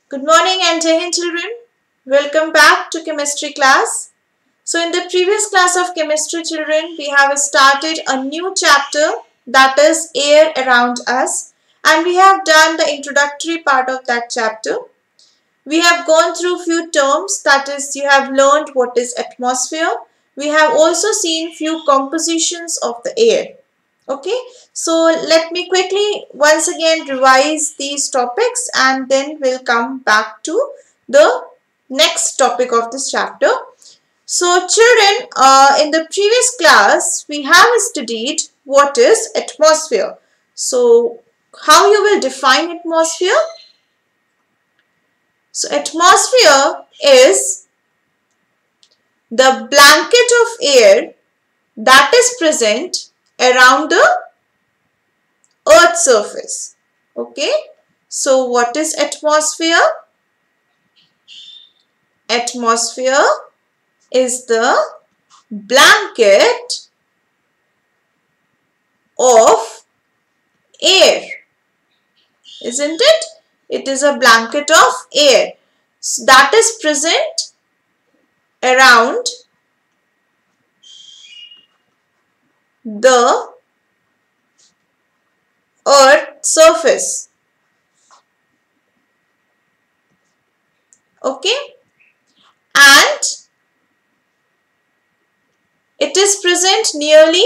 Good morning and Jai Hind children. Welcome back to chemistry class. So in the previous class of chemistry children, we have started a new chapter that is air around us, and we have done the introductory part of that chapter. We have gone through few terms, that is you have learned what is atmosphere. We have also seen few compositions of the air. Okay, so let me quickly once again revise these topics and then we'll come back to the next topic of this chapter. So children, in the previous class we have studied what is atmosphere. So how you will define atmosphere? So atmosphere is the blanket of air that is present around the Earth's surface. Okay, so what is atmosphere? Atmosphere is the blanket of air, isn't it? It is a blanket of air that is present around the Earth's surface. Okay, and it is present nearly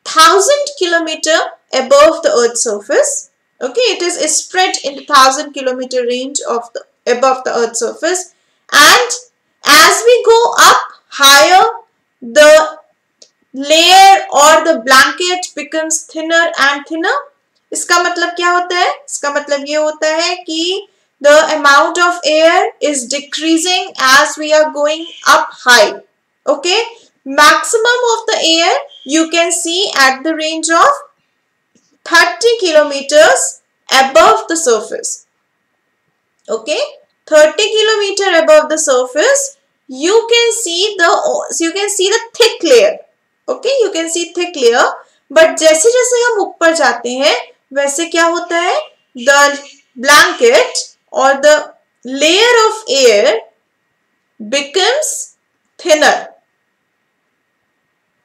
1000 kilometers above the Earth's surface. Okay, it is spread in the 1000-kilometer range of above the Earth's surface, and as we go up higher, the layer or the blanket becomes thinner and thinner. इसका मतलब क्या होता है? इसका मतलब ये होता है कि the amount of air is decreasing as we are going up high. Okay, maximum of the air you can see at the range of 30 kilometers above the surface. Okay, 30 kilometers above the surface you can see the thick layer. Okay, you can see thick layer, but जैसे जैसे हम ऊपर जाते हैं वैसे क्या होता है? The blanket or the layer of air becomes thinner.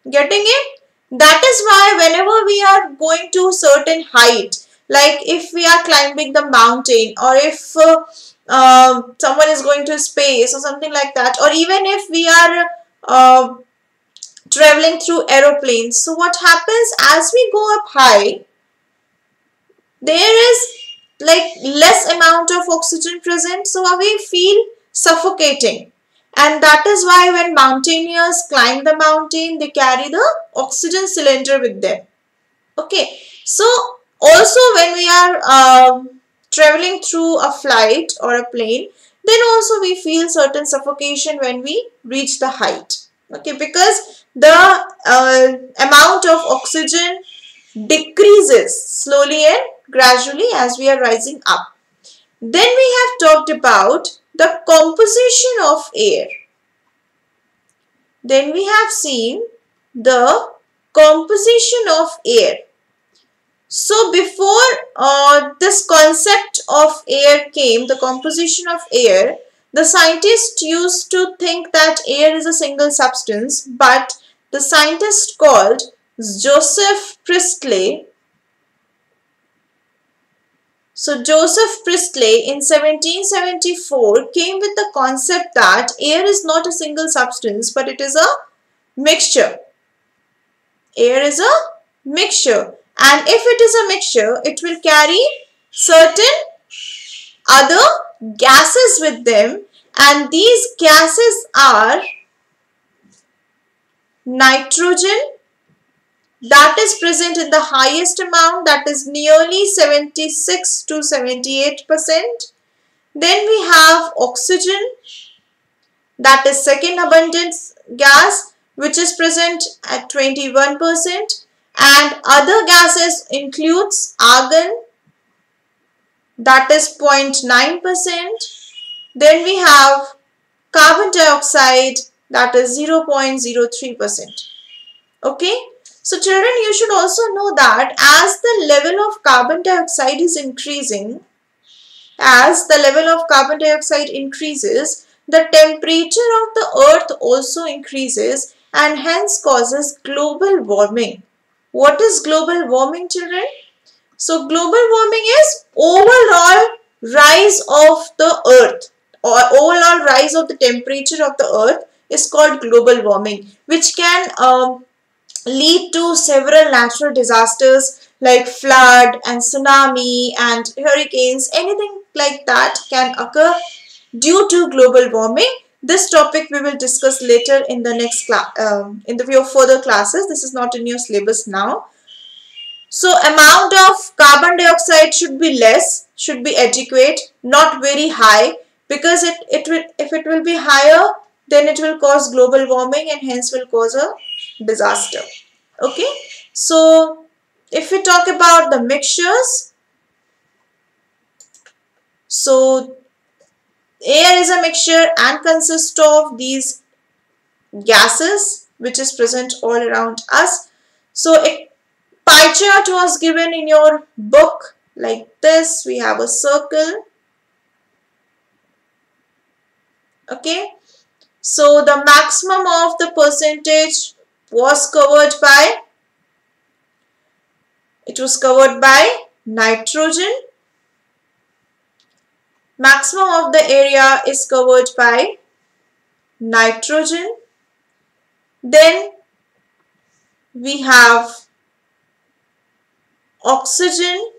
Getting it? That is why whenever we are going to certain height, like if we are climbing the mountain, or if someone is going to space or something like that, or even if we are traveling through aeroplanes, so what happens as we go up high, there is like less amount of oxygen present, so we feel suffocating, and that is why when mountaineers climb the mountain, they carry the oxygen cylinder with them. Okay, so also when we are traveling through a flight or a plane, then also we feel certain suffocation when we reach the height. Okay, because the amount of oxygen decreases slowly and gradually as we are rising up. Then we have talked about the composition of air. Then we have seen the composition of air. So before this concept of air came, the composition of air, the scientists used to think that air is a single substance, but the scientist called Joseph Priestley. So Joseph Priestley in 1774 came with the concept that air is not a single substance, but it is a mixture. Air is a mixture, and if it is a mixture, it will carry certain other gases with them, and these gases are nitrogen, that is present in the highest amount, that is nearly 76 to 78%. Then we have oxygen, that is second abundant gas, which is present at 21%, and other gases includes argon, that is 0.9%. Then we have carbon dioxide, that is 0.03%. Okay, so children, you should also know that as the level of carbon dioxide is increasing, As the level of carbon dioxide increases, the temperature of the earth also increases and hence causes global warming. What is global warming, children? So global warming is overall rise of the earth or overall rise of the temperature of the earth is called global warming, which can lead to several natural disasters like flood and tsunami and hurricanes. Anything like that can occur due to global warming. This topic we will discuss later in the next class, in the further classes. This is not in your syllabus now. So amount of carbon dioxide should be less, should be adequate, not very high, because if it will be higher, then it will cause global warming and hence will cause a disaster. Okay, so if we talk about the mixtures, so air is a mixture and consists of these gases which is present all around us. So a pie chart was given in your book like this. We have a circle. Okay, so the maximum of the percentage was covered by, it was covered by nitrogen. Maximum of the area is covered by nitrogen. Then we have oxygen,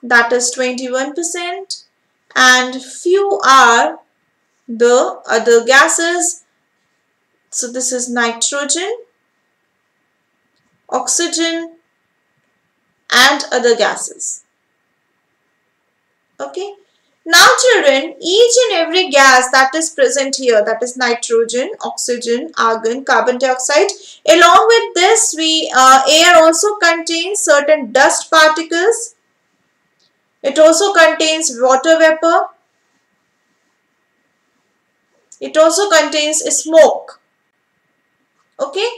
that is 21%, and few are the other gases. So this is nitrogen, oxygen and other gases. Okay. Now children, each and every gas that is present here, that is nitrogen, oxygen, argon, carbon dioxide, along with this air also contains certain dust particles. It also contains water vapor. It also contains smoke. Okay.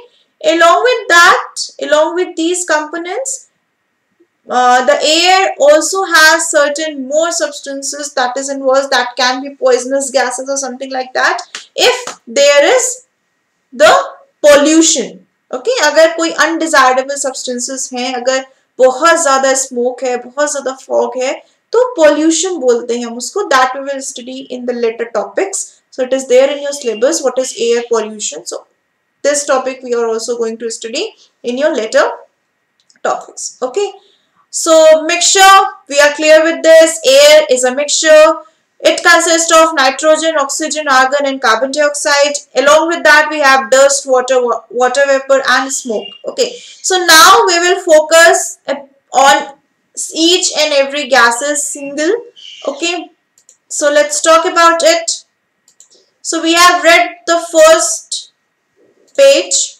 Along with that, along with these components, the air also has certain more substances that is involved, that can be poisonous gases or something like that if there is the pollution. Okay, अगर कोई undesirable substances हैं, अगर बहुत ज़्यादा smoke है, बहुत ज़्यादा fog है, तो pollution बोलते हैं हम उसको. That we will study in the later topics. So it is there in your syllabus, what is air pollution. So this topic we are also going to study in your later topics. Okay. So mixture, we are clear with this. Air is a mixture. It consists of nitrogen, oxygen, argon and carbon dioxide. Along with that we have dust, water vapor and smoke. Okay. So now we will focus on each and every gases single. Okay. So let's talk about it. So we have read the first page.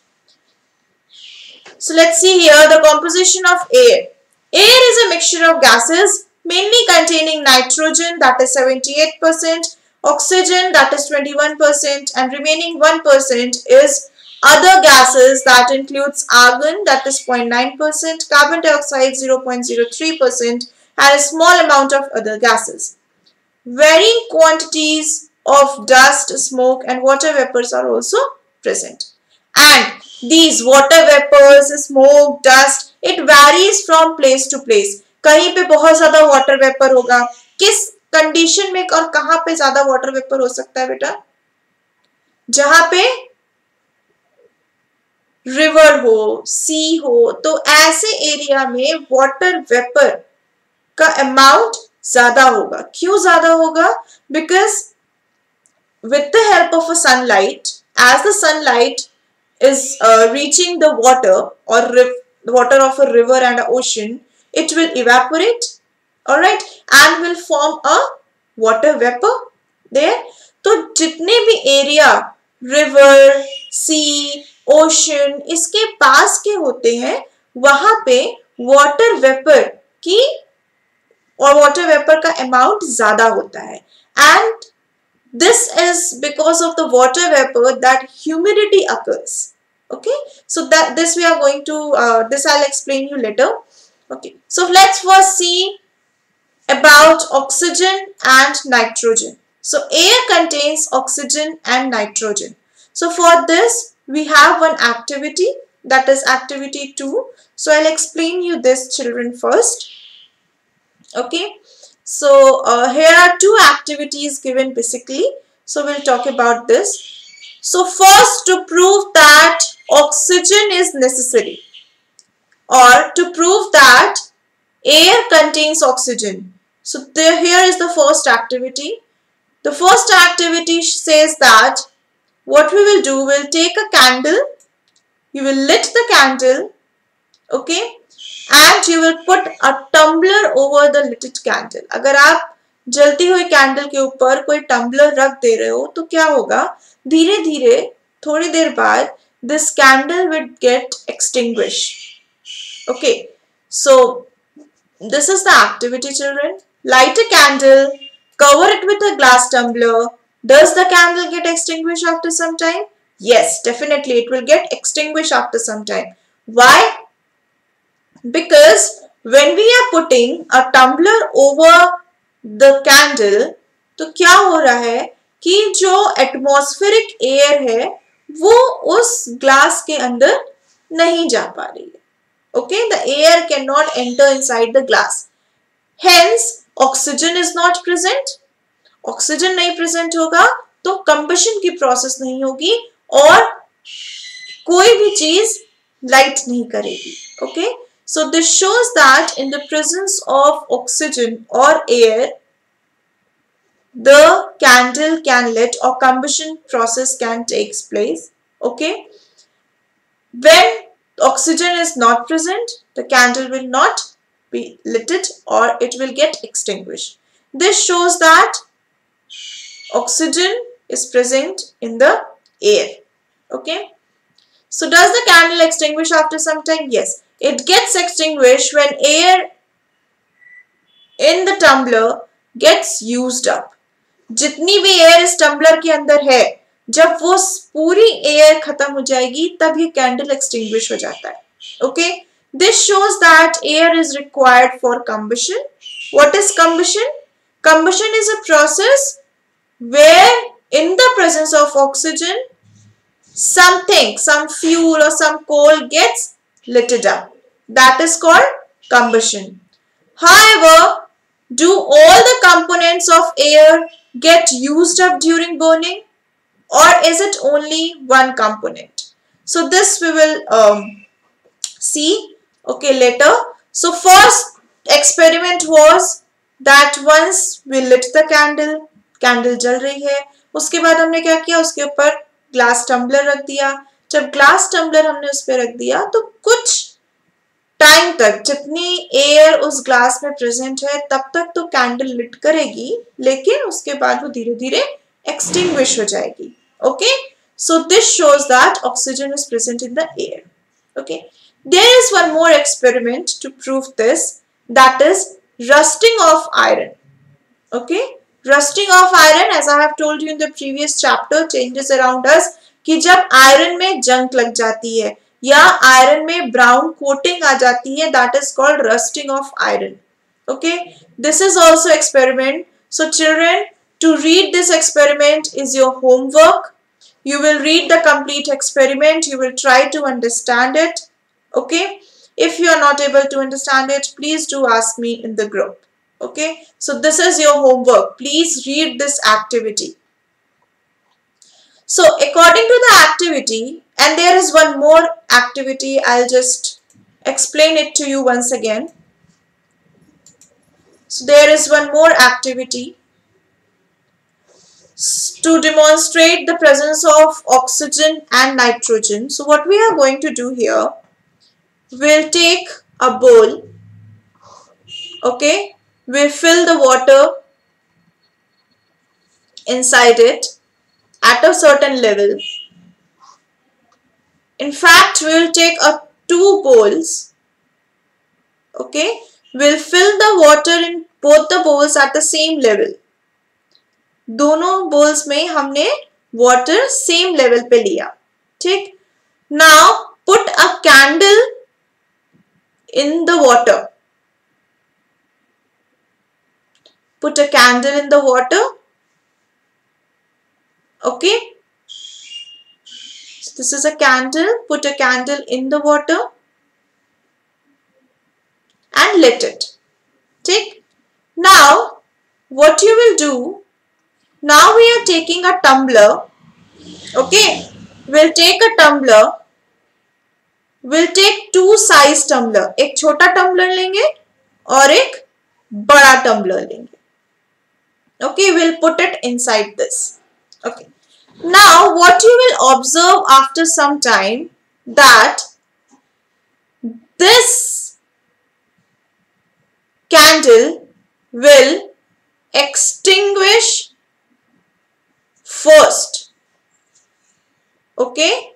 So let's see here the composition of air. Air is a mixture of gases mainly containing nitrogen, that is 78%, oxygen, that is 21%, and remaining 1% is other gases, that includes argon, that is 0.9%, carbon dioxide 0.03%, and a small amount of other gases. Varying quantities of dust, smoke and water vapors are also present. And these water vapors, smoke, dust, it varies from place to place. कहीं पे बहुत ज़्यादा water vapor होगा, किस condition में और कहाँ पे ज़्यादा water vapor हो सकता है बेटा? जहाँ पे river हो, sea हो, तो ऐसे area में water vapor का amount ज़्यादा होगा. क्यों ज़्यादा होगा? Because with the help of a sunlight, as the sunlight is reaching the water or the water of a river and an ocean, it will evaporate, alright, and will form a water vapor there. तो जितने भी area, river, sea, ocean इसके पास के होते हैं, वहाँ पे water vapor की और water vapor का amount ज़्यादा होता है. And this is because of the water vapor that humidity occurs. Okay, so that this we are going to this I'll explain you later. Okay, so let's first see about oxygen and nitrogen. So air contains oxygen and nitrogen. So for this we have one activity, that is activity 2. So I'll explain you this, children, first. Okay, so here are two activities given basically. So we'll talk about this. So first, to prove that oxygen is necessary, or to prove that air contains oxygen. So here is the first activity. The first activity says that what we will do, we'll take a candle, you will lit the candle, okay, and you will put a tumbler over the lit candle. अगर आप जलती हुई candle के ऊपर कोई tumbler रख दे रहे हो तो क्या होगा, धीरे धीरे थोड़ी देर बाद this candle will get extinguished. Okay, so this is the activity, children. Light a candle, cover it with a glass tumbler. Does the candle get extinguished after some time? Yes, definitely it will get extinguished after some time. Why? Because when we are putting a tumbler over the candle, तो क्या हो रहा है कि जो atmospheric air है वो उस glass के अंदर नहीं जा पा रही है. Okay, the air cannot enter inside the glass. Hence, oxygen is not present. Oxygen नहीं present होगा तो combustion की process नहीं होगी और कोई भी चीज light नहीं करेगी. Okay, so this shows that in the presence of oxygen or air, the candle can lit or combustion process can take place. Okay, when oxygen is not present, the candle will not be lit or it will get extinguished. This shows that oxygen is present in the air. Okay, so does the candle extinguish after some time? Yes, it gets extinguished when air in the tumbler gets used up. जितनी भी air इस tumbler के अंदर है, जब वो पूरी air खत्म हो जाएगी तब ये कैंडल एक्सटिंग्विश हो जाता है. Okay, this shows that air is required for combustion. What is combustion? Combustion is a process where in the presence of oxygen, something, some fuel or some coal gets lit up. That is called combustion. However, do all the components of air get used up during burning, or is it only one component? So this we will see, okay, later. So first experiment was that once we lit the candle, candle जल रही है, उसके बाद हमने क्या किया, उसके ऊपर ग्लास टम्बलर रख दिया. जब ग्लास टम्बलर हमने उस पर रख दिया तो कुछ टाइम तक जितनी एयर उस ग्लास में प्रेजेंट है तब तक तो कैंडल लिट करेगी, लेकिन उसके बाद वो धीरे धीरे एक्सटिंग्विश हो जाएगी. Okay, so this shows that oxygen is present in the air. Okay, there is one more experiment to prove this, that is rusting of iron. Okay, rusting of iron, as I have told you in the previous chapter, changes around us, कि जब iron में जंग लग जाती है या iron में brown coating आ जाती है, that is called rusting of iron. Okay, this is also experiment. So children, to read this experiment is your homework. You will read the complete experiment. You will try to understand it. Okay, if you are not able to understand it, please do ask me in the group. Okay, so this is your homework. Please read this activity. So according to the activity, and there is one more activity, I'll just explain it to you once again. So there is one more activity to demonstrate the presence of oxygen and nitrogen. So what we are going to do here, we'll take a bowl. Okay, we'll fill the water inside it at a certain level. In fact, we will take two bowls. Okay, we'll fill the water in both the bowls at the same level. दोनों bowls में हमने water same level पे लिया. ठीक, now put a candle in the water. put a candle in the water. Okay, so this is a candle. Put a candle in the water and lit it. Take. Now what you will do, now we are taking a tumbler. Okay, we'll take a tumbler. We'll take two size tumbler. एक छोटा tumbler लेंगे और एक बड़ा tumbler लेंगे. Okay, we'll put it inside this. Okay. Now what you will observe after some time, that this candle will extinguish first. Okay.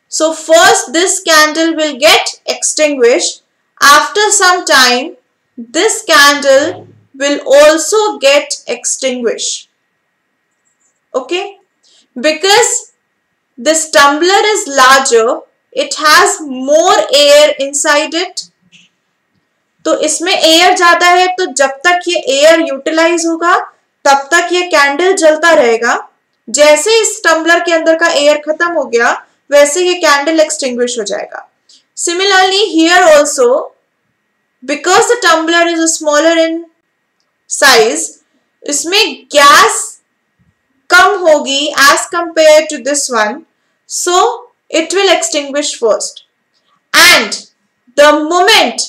So first this candle will get extinguished. After some time this candle will also get extinguished. Okay. Because this tumbler is larger, it has more air inside it. तो इसमें air ज्यादा है, तो जब तक ये air utilise होगा तब तक ये कैंडल जलता रहेगा. जैसे इस टम्बलर के अंदर का एयर खत्म हो गया वैसे ये कैंडल एक्सटिंग्विश हो जाएगा. Similarly here also, because the tumbler is smaller in size, इसमें गैस कम होगी as compared to this one, so it will extinguish first. And the moment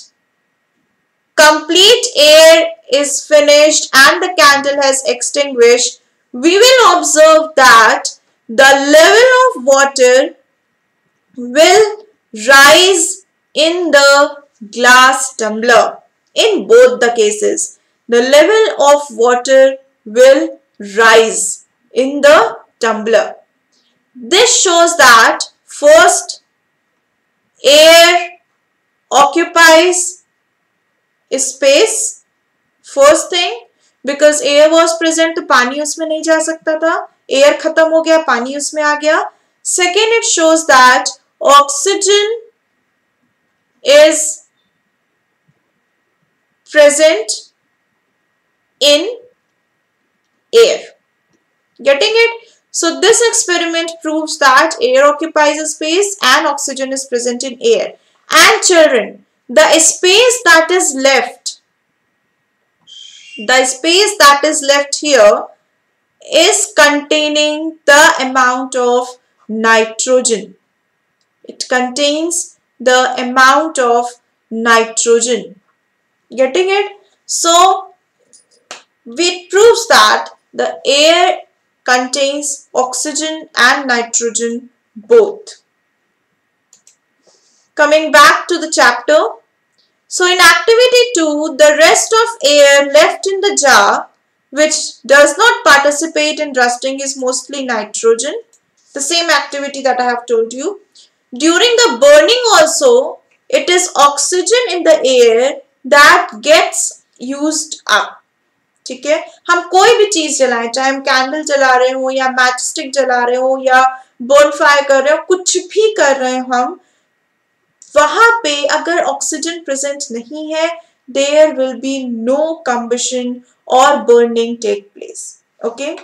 complete air is finished and the candle has extinguished, we will observe that the level of water will rise in the glass tumbler. In both the cases, the level of water will rise in the tumbler. This shows that first air occupies space. First thing, because air was present तो पानी उसमें नहीं जा सकता था. Air खत्म हो गया, पानी उसमें आ गया. Second, it shows that oxygen is present in air. Getting it? So this experiment proves that air occupies a space and oxygen is present in air. And children, the space that is left here is containing the amount of nitrogen. It contains the amount of nitrogen. Getting it? So it proves that the air contains oxygen and nitrogen both. Coming back to the chapter. So in activity 2, the rest of air left in the jar which does not participate in rusting is mostly nitrogen. The same activity that I have told you. During the burning also, it is oxygen in the air that gets used up. ठीक है, हम कोई भी चीज जलाएं, चाहे हम candle जला रहे हो या मैच स्टिक जला रहे हो या बोनफायर कर रहे हो, कुछ भी कर रहे हो हम, वहां पे अगर ऑक्सीजन प्रेजेंट नहीं है, there will be no combustion or burning take place. Okay,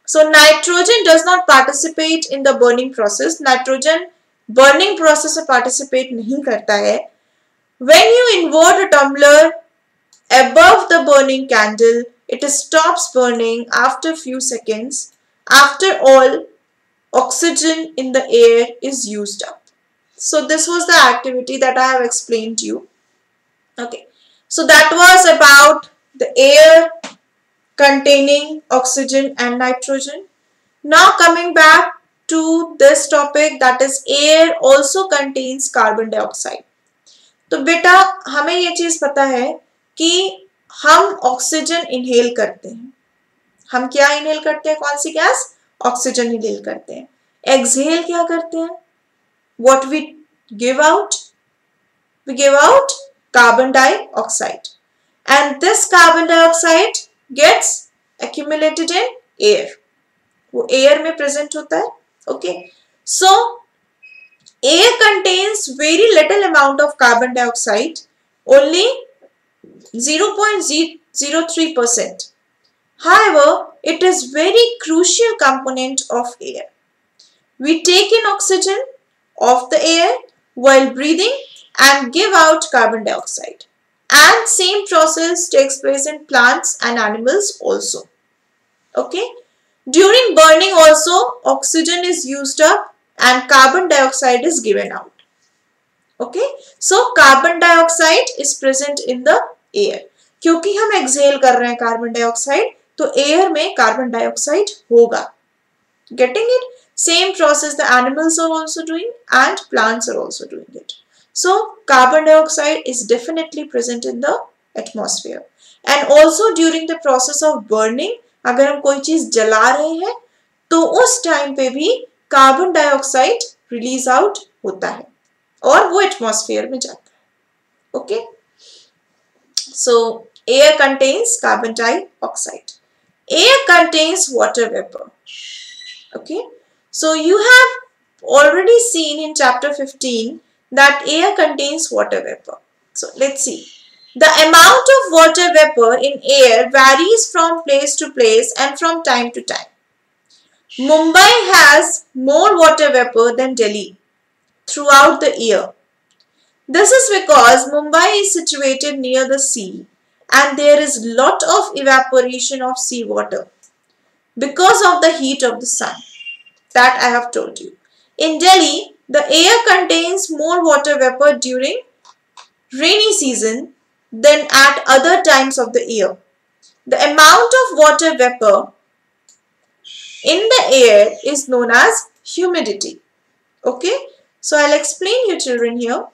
so nitrogen does not participate in the burning process. Nitrogen burning process में participate नहीं करता है. When you invert a tumbler above the burning candle, it stops burning after few seconds. After all, oxygen in the air is used up. So this was the activity that I have explained to you. Okay, so that was about the air containing oxygen and nitrogen. Now coming back to this topic, that is air also contains carbon dioxide. तो बेटा हमें ये चीज पता है कि हम oxygen inhale करते हैं. हम क्या इनहेल करते हैं? कौन सी गैस? ऑक्सीजन इनहेल करते हैं. एक्सहेल क्या करते हैं? What we give out? We give out carbon dioxide, and this carbon dioxide gets accumulated in air. वो air में present होता है. Okay, so air contains very little amount of carbon dioxide, only 0.03%. However, it is very crucial component of air. We take in oxygen of the air while breathing and give out carbon dioxide. And same process takes place in plants and animals also. Okay. During burning also, oxygen is used up and carbon dioxide is given out. Okay. So carbon dioxide is present in the air. क्योंकि हम exhale कर रहे हैं carbon dioxide, तो air में carbon dioxide होगा. Getting it? Same process the animals are also doing and plants are also doing it. So carbon dioxide is definitely present in the atmosphere. And also during the process of burning, अगर हम कोई चीज जला रहे हैं तो उस time पे भी कार्बन डाइऑक्साइड रिलीज आउट होता है और वो एटमॉस्फेयर में जाता है. Okay, so air contains carbon dioxide. Air contains water vapour. Okay, so you have already seen in chapter 15 that air contains water vapor. So let's see. The amount of water vapor in air varies from place to place and from time to time. Mumbai has more water vapor than Delhi throughout the year. This is because Mumbai is situated near the sea and there is lot of evaporation of seawater because of the heat of the sun that I have told you. In Delhi, the air contains more water vapor during rainy season than at other times of the year. The amount of water vapor in the air is known as humidity. Okay, so I'll explain you children here.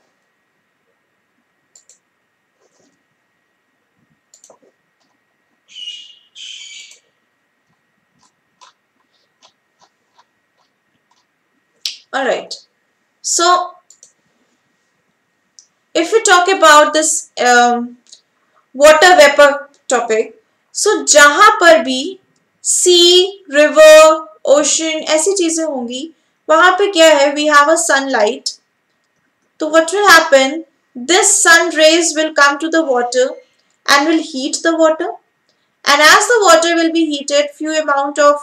Alright, so if we talk about this water vapor topic, so जहाँ पर भी sea, river, ocean ऐसी चीजें होंगी वहाँ पे क्या है, we have a sunlight. तो what will happen, this sun rays will come to the water and will heat the water, and as the water will be heated, few amount of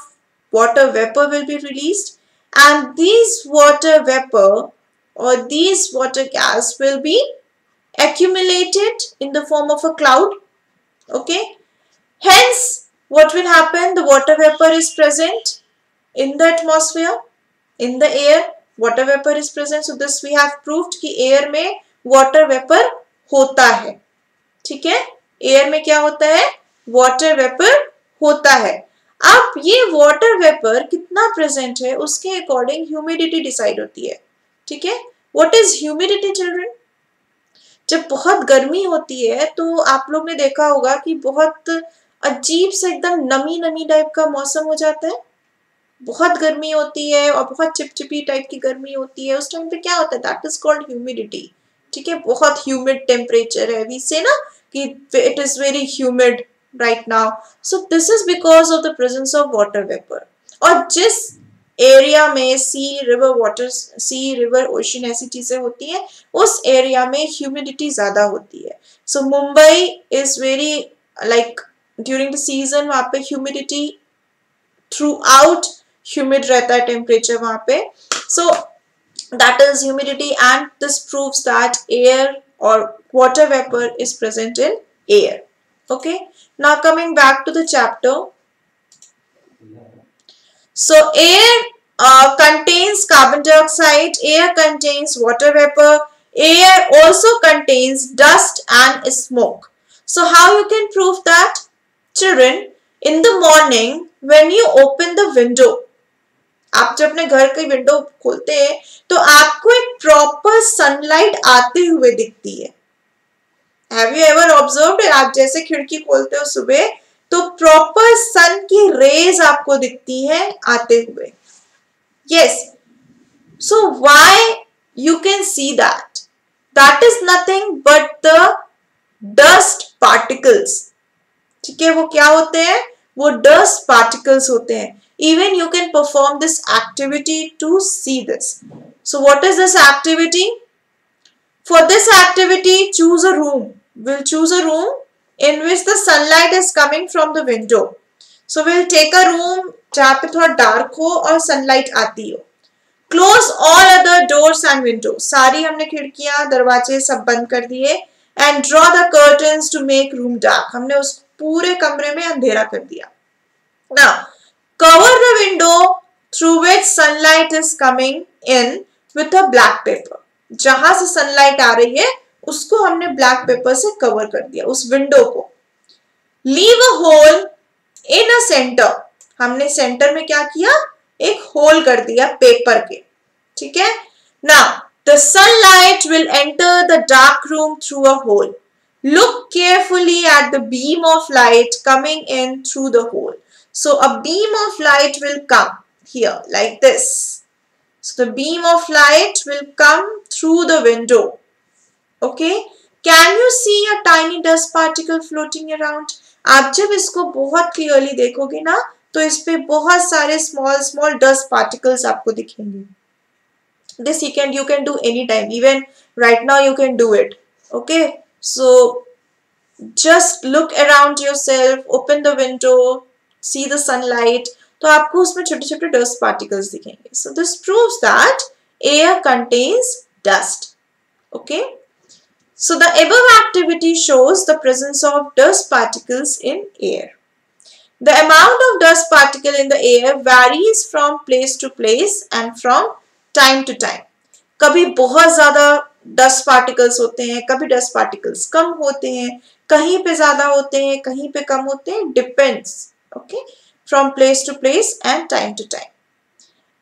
water vapor will be released. And these water vapor or these water gas will be accumulated in the form of a cloud. Okay. Hence, what will happen? The water vapor is present in the atmosphere, in the air. Water vapor is present. So this we have proved कि air में water vapor होता है. ठीक है? Air में क्या होता है? Water vapor होता है. अब ये वाटर वेपर कितना प्रेजेंट है उसके अकॉर्डिंग ह्यूमिडिटी डिसाइड होती है. ठीक है, व्हाट इज ह्यूमिडिटी चिल्ड्रन? जब बहुत गर्मी होती है तो आप लोग ने देखा होगा कि बहुत अजीब सा एकदम नमी नमी टाइप का मौसम हो जाता है. बहुत गर्मी होती है और बहुत चिपचिपी टाइप की गर्मी होती है, उस टाइम पे क्या होता है? That is called humidity. ठीक है, बहुत ह्यूमिड टेम्परेचर है, वी से ना कि it is very humid right now. So this is because of the presence of water vapor. और जिस एरिया में sea, river, water, sea, river, ocean ऐसी चीजें होती हैं उस एरिया में ह्यूमिडिटी ज्यादा होती है. So Mumbai is very like during the season वहाँ पे ह्यूमिडिटी throughout humid रहता है टेम्परेचर वहाँ पे. So that is humidity, and this proves that air or water vapor is present in air. Okay, now coming back to the chapter. So air contains carbon dioxide, air contains water vapor, air also contains dust and smoke. So how you can prove that? Children, in the morning when you open the window, आप जब अपने घर की window खोलते हैं तो आपको एक प्रॉपर सनलाइट आते हुए दिखती है. Have you ever observed? आप जैसे खिड़की खोलते हो सुबह तो प्रॉपर सन की रेज आपको दिखती है आते हुए. Yes. So why you can see that? That is nothing but the dust particles. ठीक है, वो क्या होते हैं? वो dust particles होते हैं. Even you can perform this activity to see this. So what is this activity? For this activity, choose a room. We'll choose a room in which the sunlight is coming from the window. So we'll take a room जहाँ पे थोड़ा dark हो और sunlight आती हो. Close all other doors and windows. सारी हमने खिड़कियां दरवाजे सब बंद कर दिए. And draw the curtains to make room dark. हमने उस पूरे कमरे में अंधेरा कर दिया. Now cover the window through which sunlight is coming in with a black paper. जहां से सनलाइट आ रही है उसको हमने ब्लैक पेपर से कवर कर दिया उस विंडो को. Leave a hole in a center. हमने सेंटर में क्या किया, एक होल कर दिया पेपर के. ठीक है. Now the sunlight will enter the dark room through a hole. Look carefully at the beam of light coming in through the hole. So a beam of light will come here like this. So the beam of light will come through the window. Okay. Can you see a tiny dust particle floating around? आप जब इसको बहुत clearly देखोगे ना तो इस पे बहुत सारे स्मॉल डस्ट पार्टिकल्स आपको दिखेंगे. This you can do anytime. Even right now you can do it. Okay. So just look around yourself, open the window, see the sunlight. तो आपको उसमें छोटे छोटे dust particles दिखेंगे. So this proves that air contains dust. Okay. So the above activity shows the presence of dust particles in air. The amount of dust particle in the air varies from place to place and from time to time. कभी बहुत ज़्यादा dust particles होते हैं, कभी dust particles कम होते हैं, कहीं पे ज़्यादा होते हैं, कहीं पे कम होते हैं, depends. Okay, from place to place and time to time.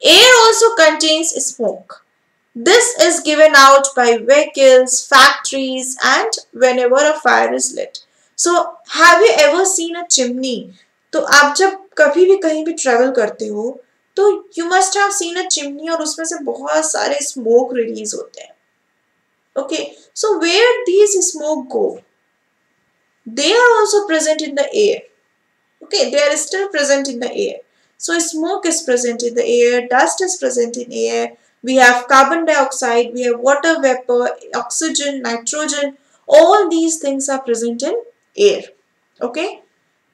Air also contains smoke. This is given out by vehicles, factories, and whenever a fire is lit. So, have you ever seen a chimney? तो आप जब कभी भी कहीं भी travel करते हो, तो you must have seen a chimney और उसमें से बहुत सारे smoke release होते हैं. Okay, so where these smoke go? They are also present in the air. Okay, they are still present in the air. So smoke is present in the air, dust is present in air. We have carbon dioxide, we have water vapor, oxygen, nitrogen. All these things are present in air. Okay.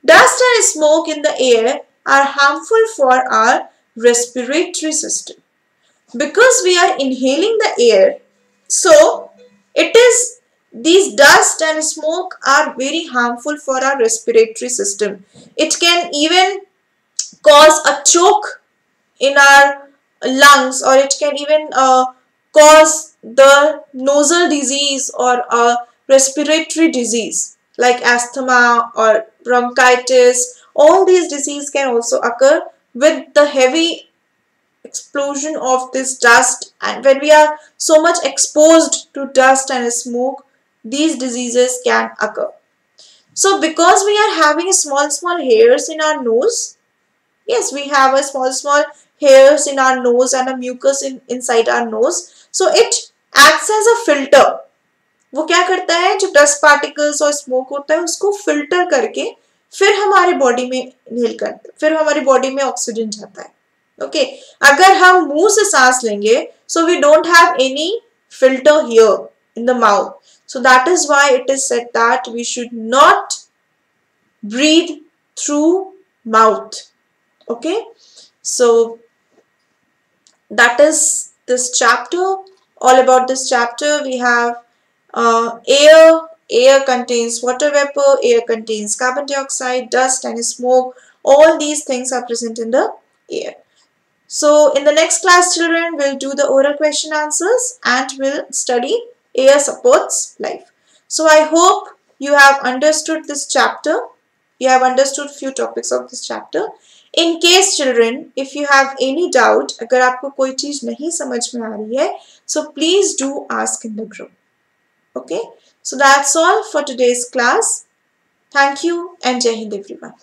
Dust and smoke in the air are harmful for our respiratory system. Because we are inhaling the air, so these dust and smoke are very harmful for our respiratory system. It can even cause a choke in our lungs, or it can even cause the nasal disease or a respiratory disease like asthma or bronchitis. All these diseases can also occur with the heavy explosion of this dust, and when we are so much exposed to dust and smoke, these diseases can occur. So because we are having small hairs in our nose, yes, we have a small hairs in our nose and a mucus inside our nose. So it acts as a filter. वो क्या करता है, जो dust particles और smoke होता है उसको filter करके फिर हमारे body में inhale करते हैं, फिर हमारी body में oxygen जाता है. Okay, अगर हम मुंह से सांस लेंगे, so we don't have any filter here in the mouth. So that is why it is said that we should not breathe through mouth. Okay, so that is this chapter. All about this chapter, we have air contains water vapor, air contains carbon dioxide, dust and smoke. All these things are present in the air. So in the next class, children, we'll do the oral question answers and we'll study air supports life. So I hope you have understood this chapter. You have understood few topics of this chapter. In case children, if you have any doubt, अगर आपको कोई चीज नहीं समझ में आ रही है, so please do ask in the group. Okay, so that's all for today's class. Thank you and Jai Hind everyone.